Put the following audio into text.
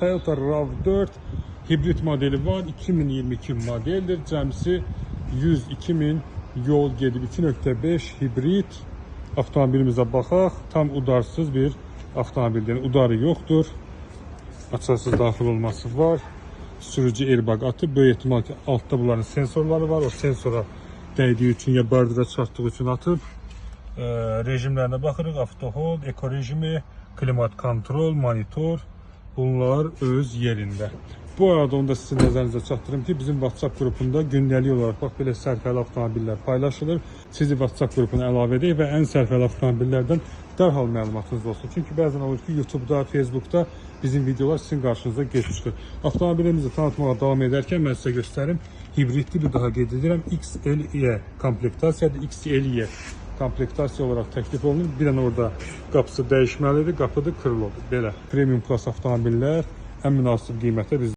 Toyota RAV4 hibrid modeli var. 2022 modeldir. Cəmsi 102.000 yol gedib. 2.5 hibrid avtomobilimizə baxaq. Tam udarsız bir avtomobildir. Udarı yoxdur. Açarsız daxil olması var. Sürücü airbag atıb. Böyük ehtimal ki altda bunların sensorları var. O sensora dəydiyi üçün ya bardıra çarpdığı üçün atıb. Rejimlərinə baxırıq. Avtohold, eko rejimi, klimat kontrol, monitor. Bunlar öz yerində. Bu arada onu da sizin nəzərinizə çatdırım ki, bizim WhatsApp qrupunda gündəlik olaraq bax belə sərfəli avtomobillər paylaşılır. Sizi WhatsApp qrupuna əlavə edək və ən sərfəli avtomobillərdən dərhal məlumatınız olsun. Çünki bəzən olur ki, YouTube'da, Facebook'da bizim videolar sizin qarşınıza gec çıxır. Avtomobilimizi tanıtmağa davam edərkən mən sizə göstərim. Hibridli bir daha qeyd edirəm. XLE komplektasiyadır. XLE komplektasiya olaraq təklif olunur. Bir dənə orada qapısı dəyişməlidir, qapıdır, kırılır. Belə. Premium Plus avtomobillər ən münasib qiymətə bizdə.